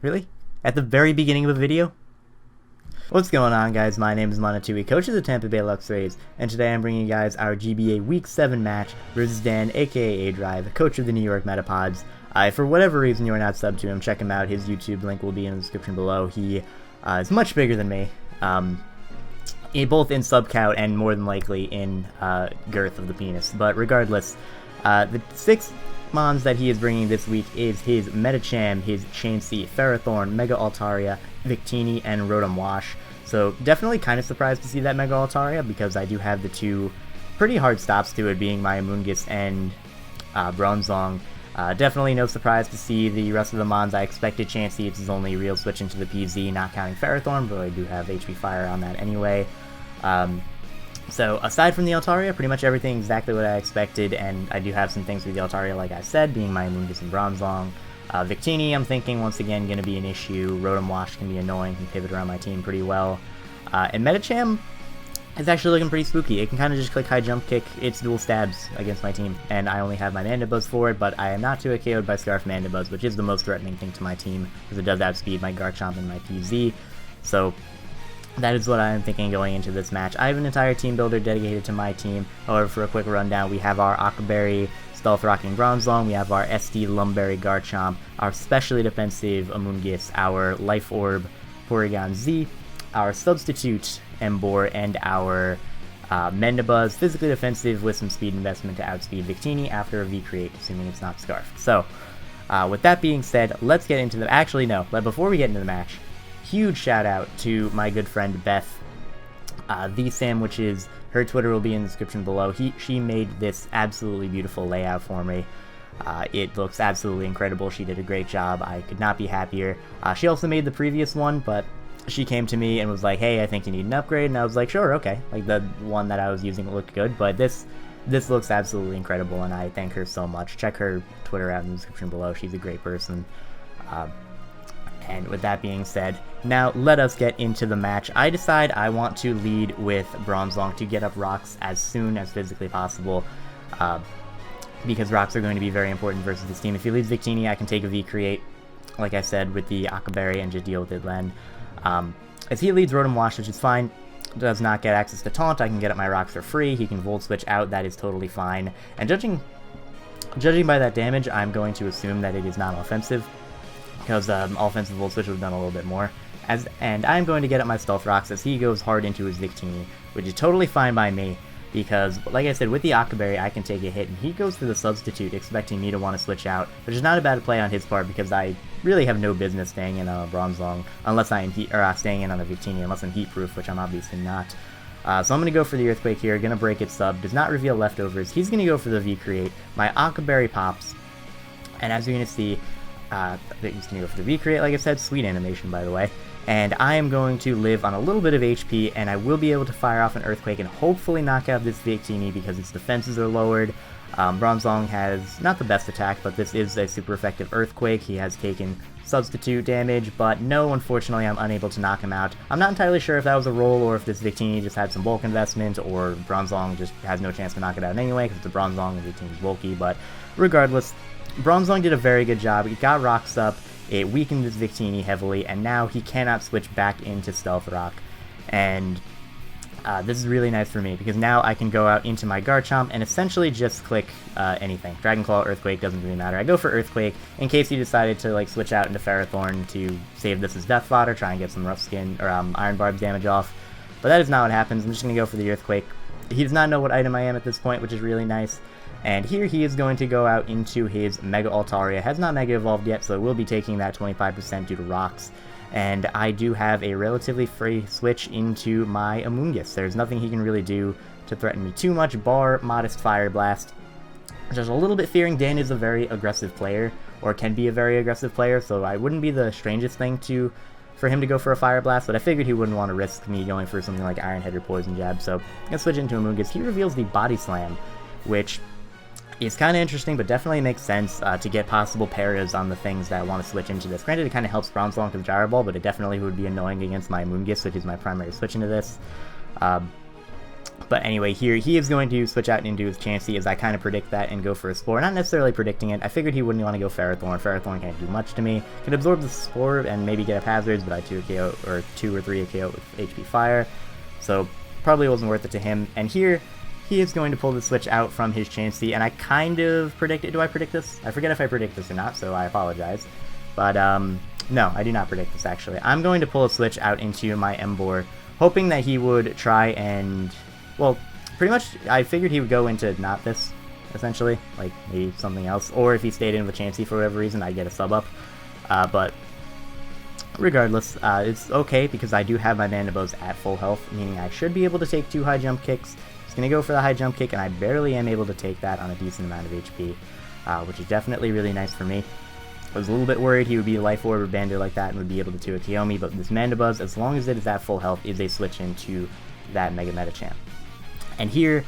Really? At the very beginning of a video? What's going on, guys? My name is Monatui, coach of the Tampa Bay Luxrays, and today I'm bringing you guys our GBA Week 7 match versus Dan, aka A-Drive, coach of the New York Metapods. For whatever reason you are not subbed to him, check him out. His YouTube link will be in the description below. He is much bigger than me, both in sub count and more than likely in girth of the penis. But regardless, the 6 mons that he is bringing this week is his Metacham, his Chansey, Ferrothorn, Mega Altaria, Victini, and Rotom Wash. So definitely kind of surprised to see that Mega Altaria, because I do have the 2 pretty hard stops to it, being my Amoonguss and Bronzong. Definitely no surprise to see the rest of the mons. I expected Chansey. It's his only real switch into the PZ, not counting Ferrothorn, but I do have HP Fire on that anyway. So aside from the Altaria, pretty much everything exactly what I expected, and I do have some things with the Altaria, like I said, being my Amoonguss and Bronzong. Victini, I'm thinking, once again, going to be an issue. Rotom Wash can be annoying, can pivot around my team pretty well. And Metacham is actually looking pretty spooky. It can kind of just click high jump kick its dual stabs against my team, and I only have my Mandibuzz for it, but I am not too KO'd by Scarf Mandibuzz, which is the most threatening thing to my team, because it does outspeed my Garchomp and my PZ. So that is what I am thinking going into this match. I have an entire team builder dedicated to my team. However, for a quick rundown, we have our Aquaberry Stealth Rocking Bronzong, we have our SD Lumberry Garchomp, our specially defensive Amoonguss, our Life Orb Porygon Z, our Substitute Emboar, and our Mandibuzz, physically defensive with some speed investment to outspeed Victini after a V-Create, assuming it's not Scarf. So, with that being said, let's get into the... Actually, no. But before we get into the match, huge shout out to my good friend Beth, The Sandwiches. Her Twitter will be in the description below. She made this absolutely beautiful layout for me. It looks absolutely incredible. She did a great job. I could not be happier. She also made the previous one, but she came to me and was like, hey, I think you need an upgrade, and I was like, sure, okay. Like, the one that I was using looked good, but this looks absolutely incredible, and I thank her so much. Check her Twitter out in the description below. She's a great person. And with that being said, now let us get into the match. I decide I want to lead with Bronzong to get up rocks as soon as physically possible, because rocks are going to be very important versus this team. If he leads Victini, I can take a V-Create, like I said, with the Aquaberry and just deal with it then. If he leads Rotom Wash, which is fine, does not get access to Taunt, I can get up my rocks for free. He can Volt Switch out, that is totally fine. And judging by that damage, I'm going to assume that it is not offensive, because offensive Volt Switch would have done a little bit more. And I'm going to get up my Stealth Rocks as he goes hard into his Victini, which is totally fine by me, because, like I said, with the Aquaberry, I can take a hit, and he goes for the Substitute, expecting me to want to switch out, which is not a bad play on his part, because I really have no business staying in on a Bronzong, unless I'm staying in on a Victini, unless I'm Heat-Proof, which I'm obviously not. So I'm going to go for the Earthquake here, going to break its sub, does not reveal leftovers. He's going to go for the V-Create. My Aquaberry pops, and as you're going to see, he's going to go for the V-Create, like I said, sweet animation, by the way. And I am going to live on a little bit of HP, and I will be able to fire off an Earthquake and hopefully knock out this Victini because its defenses are lowered. Bronzong has not the best attack, but this is a super effective Earthquake. He has taken substitute damage, but no, unfortunately, I'm unable to knock him out. I'm not entirely sure if that was a roll or if this Victini just had some bulk investment, or Bronzong just has no chance to knock it out anyway because it's a Bronzong and Victini's bulky, but regardless, Bronzong did a very good job. It got rocks up, it weakened this Victini heavily, and now he cannot switch back into Stealth Rock. And this is really nice for me, because now I can go out into my Garchomp and essentially just click anything. Dragon Claw, Earthquake, doesn't really matter. I go for Earthquake in case he decided to like switch out into Ferrothorn to save this as Death Fodder, try and get some Rough Skin or Iron Barb's damage off. But that is not what happens. I'm just going to go for the Earthquake. He does not know what item I am at this point, which is really nice. And here he is going to go out into his Mega Altaria. Has not Mega Evolved yet, so it will be taking that 25% due to rocks. And I do have a relatively free switch into my Amoonguss. There's nothing he can really do to threaten me too much, bar modest Fire Blast. Just a little bit fearing Dan is a very aggressive player, or can be a very aggressive player, so I wouldn't be the strangest thing for him to go for a Fire Blast, but I figured he wouldn't want to risk me going for something like Iron Head or Poison Jab, so I'm going to switch into Amoonguss. He reveals the Body Slam, which is kind of interesting, but definitely makes sense to get possible paras on the things that want to switch into this. Granted, it kind of helps Bronzong with Gyro Ball, but it definitely would be annoying against my Amoonguss, which is my primary switch into this. But anyway, here he is going to switch out into his Chansey as I kind of predict that and go for a Spore. Not necessarily predicting it. I figured he wouldn't want to go Ferrothorn. Ferrothorn can't do much to me. Can absorb the Spore and maybe get up Hazards, but I 2 or 3 a KO with HP Fire. So probably wasn't worth it to him. And here he is going to pull the switch out from his Chansey, and I kind of predicted. Do I predict this? I forget if I predict this or not, so I apologize. But no, I do not predict this actually. I'm going to pull a switch out into my Emboar, hoping that he would try and, well, pretty much I figured he would go into not this, essentially, like maybe something else, or if he stayed in with Chansey for whatever reason, I'd get a sub up. But regardless, it's okay because I do have my Metapods at full health, meaning I should be able to take 2 high jump kicks. He's going to go for the high jump kick, and I barely am able to take that on a decent amount of HP, which is definitely really nice for me. I was a little bit worried he would be Life Orb or Bandit like that and would be able to 2 KO me, but this Metapods, as long as it is at full health, is a switch into that Mega Metachamp. And here,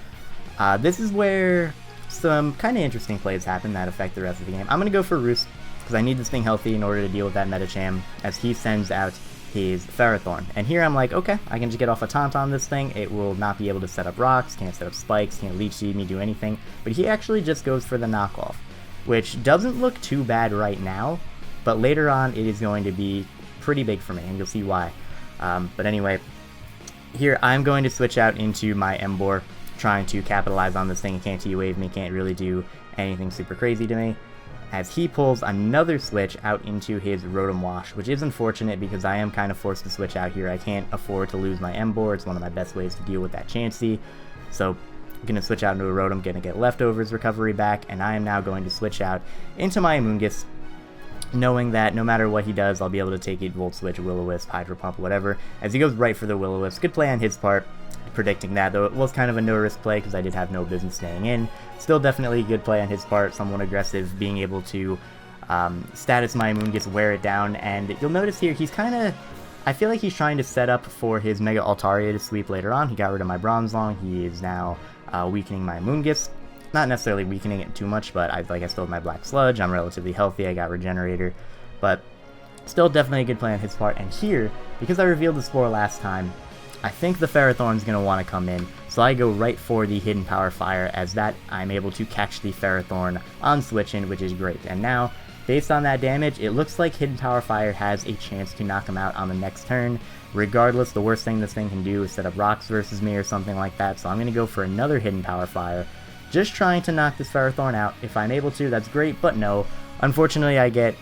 this is where some kind of interesting plays happen that affect the rest of the game. I'm going to go for Roost, because I need this thing healthy in order to deal with that Metacham, as he sends out his Ferrothorn. And here I'm like, okay, I can just get off a Taunt on this thing. It will not be able to set up rocks, can't set up spikes, can't Leech Seed me, do anything. But he actually just goes for the knockoff, which doesn't look too bad right now, but later on it is going to be pretty big for me, and you'll see why. But anyway, here I'm going to switch out into my Emboar, trying to capitalize on this thing. It can't T-Wave me, can't really do anything super crazy to me, as he pulls another switch out into his Rotom Wash, which is unfortunate because I am kind of forced to switch out here. I can't afford to lose my Emboar. It's one of my best ways to deal with that Chansey. So I'm going to switch out into a Rotom, going to get Leftovers recovery back, and I am now going to switch out into my Amoonguss, knowing that no matter what he does, I'll be able to take it Volt Switch, Will-O-Wisp, Hydro Pump, whatever, as he goes right for the Will-O-Wisp. Good play on his part, predicting that, though it was kind of a no-risk play because I did have no business staying in. Still definitely a good play on his part, somewhat aggressive, being able to status my Amoonguss, wear it down, and you'll notice here, he's kind of, I feel like he's trying to set up for his Mega Altaria to sweep later on. He got rid of my Bronzong, he is now weakening my Amoonguss. Not necessarily weakening it too much, but I still have my Black Sludge, I'm relatively healthy, I got Regenerator, but still definitely a good play on his part. And here, because I revealed the Spore last time, I think the Ferrothorn's going to want to come in, so I go right for the Hidden Power Fire, as that I'm able to catch the Ferrothorn on switch-in, which is great. And now, based on that damage, it looks like Hidden Power Fire has a chance to knock him out on the next turn. Regardless, the worst thing this thing can do is set up rocks versus me or something like that, so I'm going to go for another Hidden Power Fire, just trying to knock this Ferrothorn out. If I'm able to, that's great, but no. Unfortunately, I get,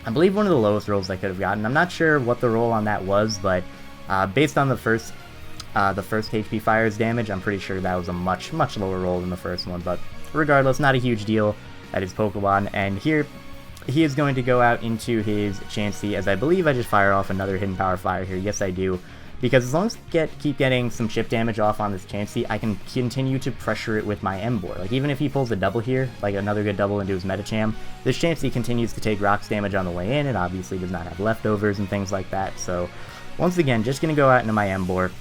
I believe, one of the lowest rolls I could have gotten. I'm not sure what the roll on that was, but based on the first HP Fire's damage, I'm pretty sure that was a much lower roll than the first one, but regardless, not a huge deal. That is Pokemon, and here he is going to go out into his Chansey, as I believe I just fire off another Hidden Power Fire here. Yes, I do. Because as long as I keep getting some chip damage off on this Chansey, I can continue to pressure it with my Emboar. Like, even if he pulls a double here, like another good double into his Metacham, this Chansey continues to take rocks damage on the way in. It obviously does not have leftovers and things like that. So, once again, just going to go out into my Emboar,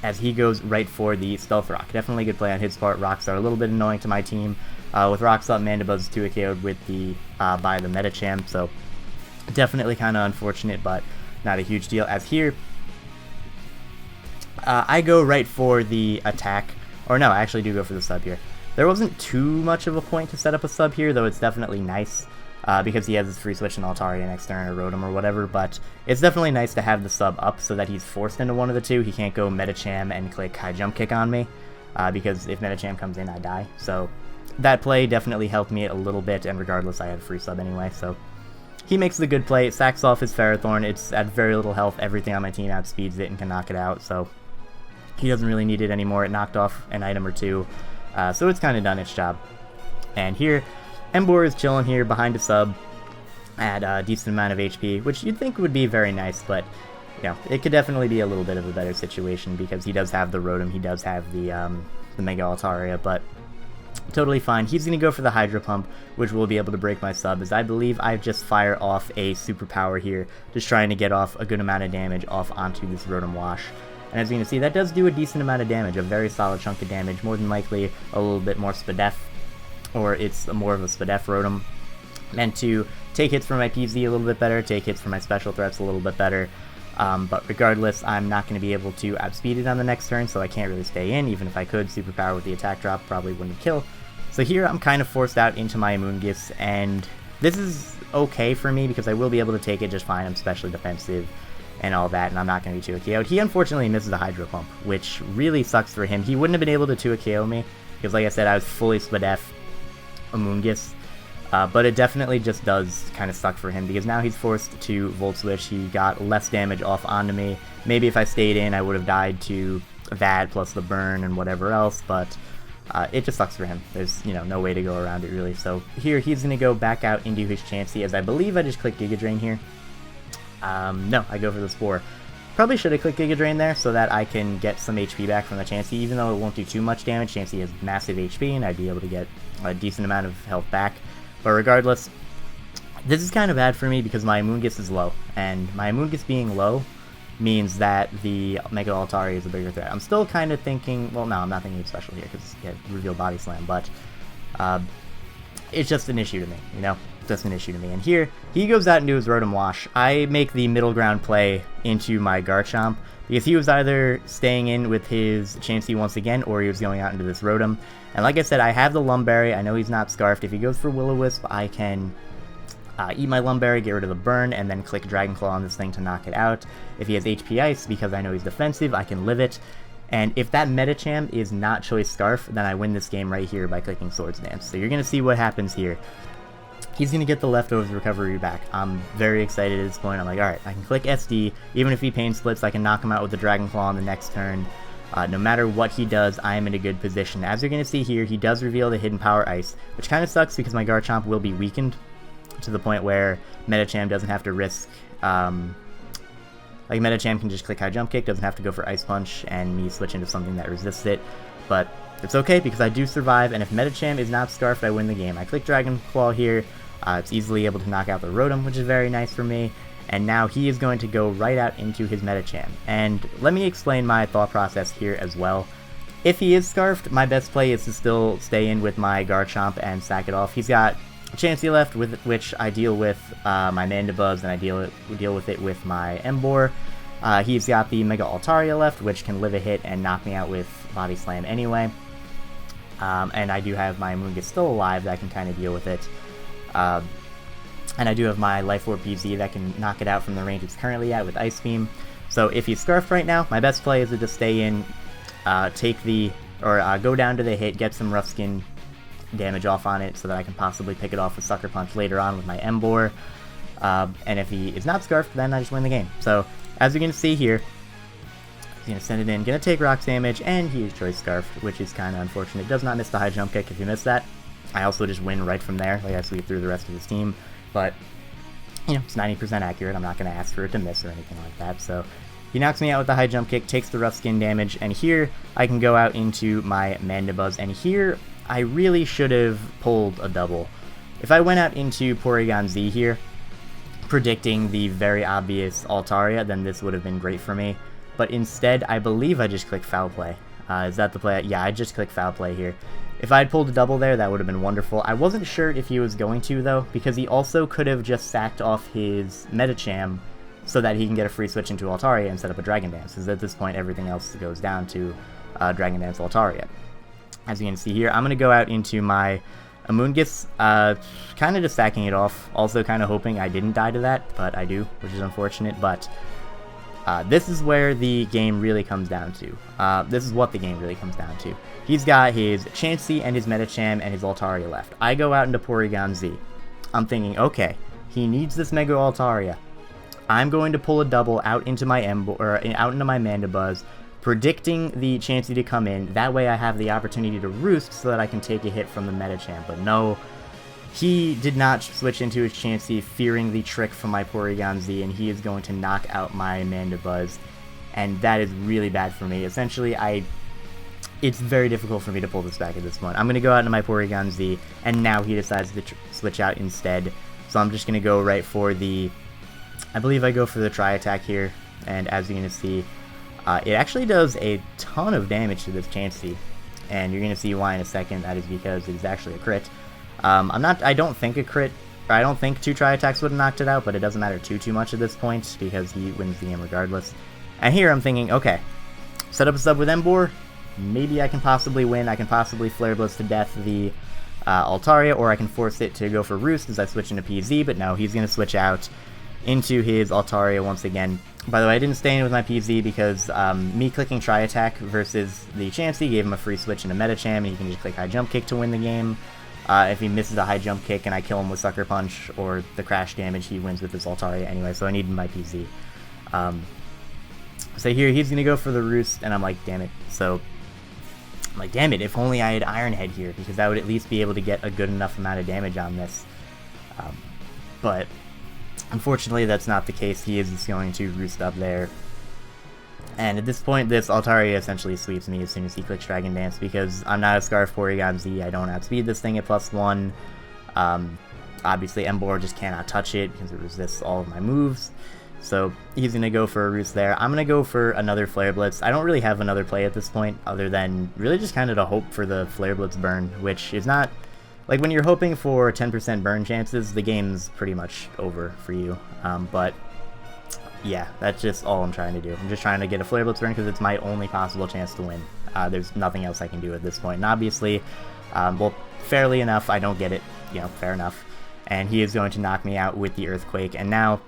as he goes right for the Stealth Rock. Definitely a good play on his part. Rocks are a little bit annoying to my team. With Rocks up, Metapods 2 KO'd with the, by the Metacham, so definitely kind of unfortunate, but not a huge deal. As here, I go right for the attack, or no, I actually do go for the sub here. There wasn't too much of a point to set up a sub here, though it's definitely nice, because he has his free switch in Altaria next turn, or Rotom, or whatever, but it's definitely nice to have the sub up so that he's forced into one of the two. He can't go Metacham and click High Jump Kick on me, because if Metacham comes in, I die, so that play definitely helped me a little bit, and regardless, I had a free sub anyway, so he makes the good play, sacks off his Ferrothorn. It's at very little health, everything on my team outspeeds it and can knock it out, so he doesn't really need it anymore. It knocked off an item or two, so it's kind of done its job. And here, Emboar is chilling here behind a sub at a decent amount of HP, which you'd think would be very nice, but you know, it could definitely be a little bit of a better situation because he does have the Rotom, he does have the Mega Altaria, but totally fine. He's going to go for the Hydro Pump, which will be able to break my sub, as I believe I just fire off a superpower here, just trying to get off a good amount of damage off onto this Rotom Wash. And as you can see, that does do a decent amount of damage, a very solid chunk of damage, more than likely a little bit more Spadef, or it's more of a Spadef Rotom, meant to take hits from my PZ a little bit better, take hits from my special threats a little bit better. But regardless, I'm not going to be able to outspeed it on the next turn, so I can't really stay in. Even if I could, superpower with the attack drop probably wouldn't kill. So here I'm kind of forced out into my Moongifts, and this is okay for me because I will be able to take it just fine. I'm specially defensive and all that, and I'm not going to be 2 KO'd. He unfortunately misses a Hydro Pump, which really sucks for him. He wouldn't have been able to 2 KO me because, like I said, I was fully Spadef a Moongifts. But it definitely just does kind of suck for him because now he's forced to Volt Switch. He got less damage off onto me. Maybe if I stayed in, I would have died to that plus the burn and whatever else, but it just sucks for him. There's, no way to go around it really. So here he's going to go back out into his Chansey, as I believe I just clicked Giga Drain here. No, I go for the Spore. Probably should have clicked Giga Drain there so that I can get some HP back from the Chansey, even though it won't do too much damage. Chansey has massive HP, and I'd be able to get a decent amount of health back. But regardless, this is kind of bad for me because my Moongifts is low, and my Moongifts being low means that the Mega Altaria is a bigger threat. I'm still kind of thinking, well, no, I'm not thinking special here because it revealed Body Slam, but it's just an issue to me, just an issue to me. And here, he goes out and do his Rotom Wash. I make the middle ground play into my Garchomp because he was either staying in with his Chansey once again, or he was going out into this Rotom. And like I said, I have the Lumberry. I know he's not Scarfed. If he goes for Will-O-Wisp, I can eat my Lumberry, get rid of the burn, and then click Dragon Claw on this thing to knock it out. If he has HP Ice, because I know he's defensive, I can live it. And if that Medicham is not Choice Scarf, then I win this game right here by clicking Swords Dance. So you're going to see what happens here. He's going to get the Leftovers recovery back. I'm very excited at this point. I'm like, alright, I can click SD. Even if he Pain Splits, I can knock him out with the Dragon Claw on the next turn. No matter what he does, I am in a good position. As you're going to see here, he does reveal the Hidden Power Ice, which kind of sucks because my Garchomp will be weakened to the point where Medicham doesn't have to risk... like, Medicham can just click High Jump Kick, doesn't have to go for Ice Punch, and me switch into something that resists it. But it's okay because I do survive, and if Medicham is not Scarfed, I win the game. I click Dragon Claw here. It's easily able to knock out the Rotom, which is very nice for me. And now he is going to go right out into his Medicham. And let me explain my thought process here as well. If he is Scarfed, my best play is to still stay in with my Garchomp and sack it off. He's got Chansey left, with which I deal with my Mandibuzz, and I deal with it with my Emboar. He's got the Mega Altaria left, which can live a hit and knock me out with Body Slam anyway. And I do have my Moongift still alive that can kind of deal with it. And I do have my Life Orb PZ that can knock it out from the range it's currently at with Ice Beam. So if he's Scarfed right now, my best play is to just stay in, go down to the hit, get some Rough Skin damage off on it so that I can possibly pick it off with Sucker Punch later on with my Emboar. And if he is not Scarfed, then I just win the game. So as you're going to see here, he's going to send it in, going to take Rocks damage, and he is Choice Scarfed, which is kind of unfortunate. Does not miss the High Jump Kick if you miss that. I also just win right from there, like I sweep through the rest of his team. But, it's 90% accurate. I'm not going to ask for it to miss or anything like that. So he knocks me out with the High Jump Kick, takes the Rough Skin damage, and here I can go out into my Mandibuzz. And here I really should have pulled a double. If I went out into Porygon Z here, predicting the very obvious Altaria, then this would have been great for me. But instead, I believe I just clicked Foul Play. Is that the play? Yeah, I just clicked Foul Play here. If I had pulled a double there, that would have been wonderful. I wasn't sure if he was going to, though, because he also could have just sacked off his Medicham so that he can get a free switch into Altaria and set up a Dragon Dance, because at this point, everything else goes down to Dragon Dance Altaria. As you can see here, I'm going to go out into my Amoonguss, kind of just sacking it off, also kind of hoping I didn't die to that, but I do, which is unfortunate, but this is where the game really comes down to. This is what the game really comes down to. He's got his Chansey and his Medicham and his Altaria left. I go out into Porygon Z. I'm thinking, okay, he needs this Mega Altaria. I'm going to pull a double out into my out into my Mandibuzz, predicting the Chansey to come in. That way I have the opportunity to roost so that I can take a hit from the Medicham. But no, he did not switch into his Chansey, fearing the trick from my Porygon Z, and he is going to knock out my Mandibuzz. And that is really bad for me. Essentially, it's very difficult for me to pull this back at this point. I'm going to go out into my Porygon Z, and now he decides to switch out instead. So I'm just going to go right for the... I believe I go for the Tri-Attack here, and as you're going to see, it actually does a ton of damage to this Chansey, and you're going to see why in a second. That is because it is actually a crit. I don't think a crit or I don't think 2 tri-attacks would have knocked it out, but it doesn't matter too much at this point, because he wins the game regardless. And here I'm thinking, okay, set up a sub with Embor, maybe I can possibly win, I can possibly Flare Blitz to death the Altaria, or I can force it to go for Roost as I switch into PZ, but no, he's going to switch out into his Altaria once again. By the way, I didn't stay in with my PZ because me clicking Tri-Attack versus the Chansey gave him a free switch into Metacham, and he can just click High Jump Kick to win the game. If he misses a High Jump Kick and I kill him with Sucker Punch or the crash damage, he wins with his Altaria anyway, so I needed my PZ. So here, he's going to go for the Roost, and I'm like, damn it. So I'm like, damn it, if only I had Iron Head here, because I would at least be able to get a good enough amount of damage on this. But unfortunately, that's not the case. He is just going to Roost up there. And at this point, this Altaria essentially sweeps me as soon as he clicks Dragon Dance, because I'm not a Scarf Porygon Z, I don't outspeed this thing at +1. Obviously, Embor just cannot touch it, because it resists all of my moves. So he's going to go for a Roost there. I'm going to go for another Flare Blitz. I don't really have another play at this point, other than really just kind of to hope for the Flare Blitz burn, which is not... Like, when you're hoping for 10% burn chances, the game's pretty much over for you. But yeah, that's just all I'm trying to do. I'm just trying to get a Flare Blitz burn because it's my only possible chance to win. There's nothing else I can do at this point. And obviously, well, fairly enough, I don't get it. You know, fair enough. And he is going to knock me out with the Earthquake. And now,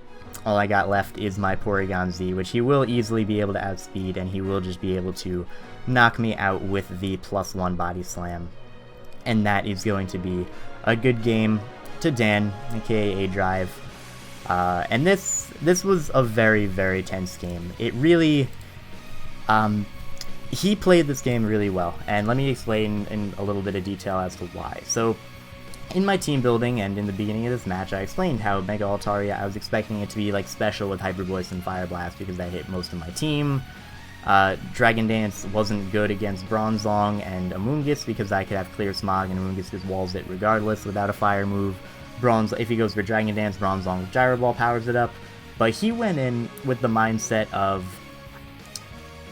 all I got left is my Porygon Z, which he will easily be able to outspeed, and he will just be able to knock me out with the +1 Body Slam. And that is going to be a good game to Dan, aka A-Drive. And this was a very, very tense game. It really... he played this game really well, and let me explain in a little bit of detail as to why. So, in my team building and in the beginning of this match, I explained how Mega Altaria, I was expecting it to be like special with Hyper Voice and Fire Blast because that hit most of my team. Dragon Dance wasn't good against Bronzong and Amoonguss because I could have Clear Smog and Amoonguss just walls it regardless without a fire move. If he goes for Dragon Dance, Bronzong with Gyro Ball powers it up. But he went in with the mindset of,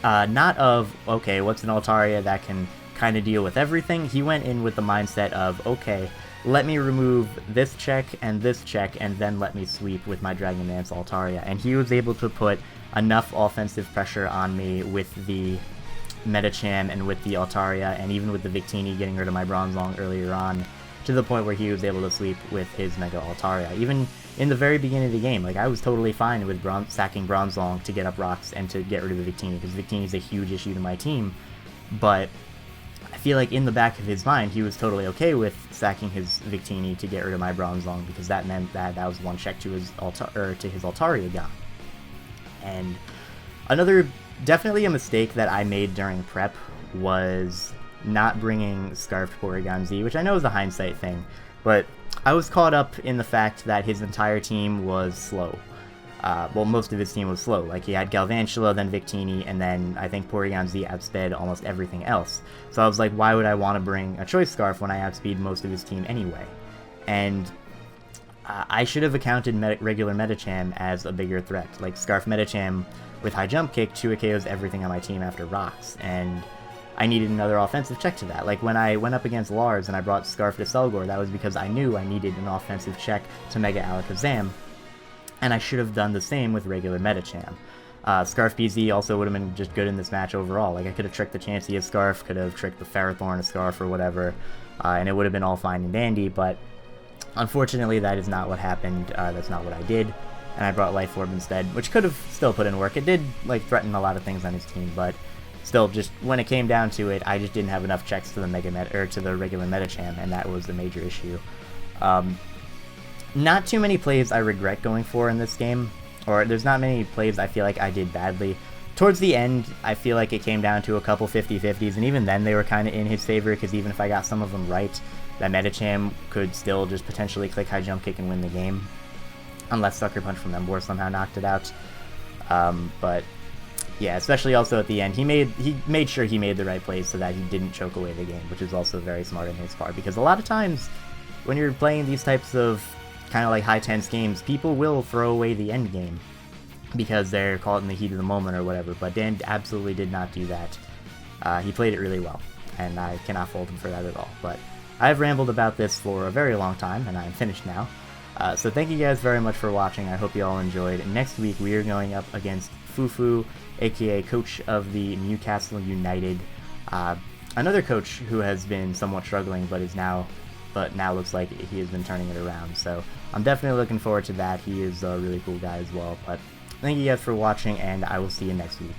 not of, okay, what's an Altaria that can kind of deal with everything? He went in with the mindset of, okay, let me remove this check, and then let me sweep with my Dragon Dance Altaria. And he was able to put enough offensive pressure on me with the Metacham and with the Altaria, and even with the Victini getting rid of my Bronzong earlier on, to the point where he was able to sweep with his Mega Altaria. Even in the very beginning of the game, like, I was totally fine with sacking Bronzong to get up rocks and to get rid of the Victini, because Victini is a huge issue to my team, but I feel like in the back of his mind, he was totally okay with sacking his Victini to get rid of my Bronzong, because that meant that that was one check to his Altaria gone. And another, definitely a mistake that I made during prep was not bringing Scarfed Porygon Z, which I know is a hindsight thing, but I was caught up in the fact that his entire team was slow. Well, most of his team was slow. Like, he had Galvantula, then Victini, and then I think Porygon Z outsped almost everything else. So I was like, why would I want to bring a Choice Scarf when I outspeed most of his team anyway? And I should have accounted regular Metacham as a bigger threat. Like, Scarf Metacham with High Jump Kick 2-KOs everything on my team after Rocks, and I needed another offensive check to that. Like, when I went up against Lars and I brought Scarf to Selgor, that was because I knew I needed an offensive check to Mega Alakazam, and I should have done the same with regular Metacham. Scarf PZ also would have been just good in this match overall. Like, I could have tricked the Chansey as Scarf, could have tricked the Ferrothorn as Scarf or whatever, and it would have been all fine and dandy, but unfortunately that is not what happened. That's not what I did, and I brought Life Orb instead, which could have still put in work. It did, like, threaten a lot of things on his team, but still, just when it came down to it, I just didn't have enough checks to the to the regular Metacham, and that was the major issue. Not too many plays I regret going for in this game, or there's not many plays I feel like I did badly. Towards the end, I feel like it came down to a couple 50-50s, and even then they were kind of in his favor, because even if I got some of them right, that Metacham could still just potentially click High Jump Kick and win the game, unless Sucker Punch from Embor somehow knocked it out. But yeah, especially also at the end, he made sure he made the right plays so that he didn't choke away the game, which is also very smart on his part, because a lot of times when you're playing these types of kind of like high tense games, people will throw away the end game because they're caught in the heat of the moment or whatever, but Dan absolutely did not do that. He played it really well, and I cannot fault him for that at all. But I've rambled about this for a very long time, and I'm finished now. So thank you guys very much for watching. I hope you all enjoyed. Next week we are going up against Fufu, aka coach of the Newcastle United. Another coach who has been somewhat struggling, but now looks like he has been turning it around. So I'm definitely looking forward to that. He is a really cool guy as well. But thank you guys for watching, and I will see you next week.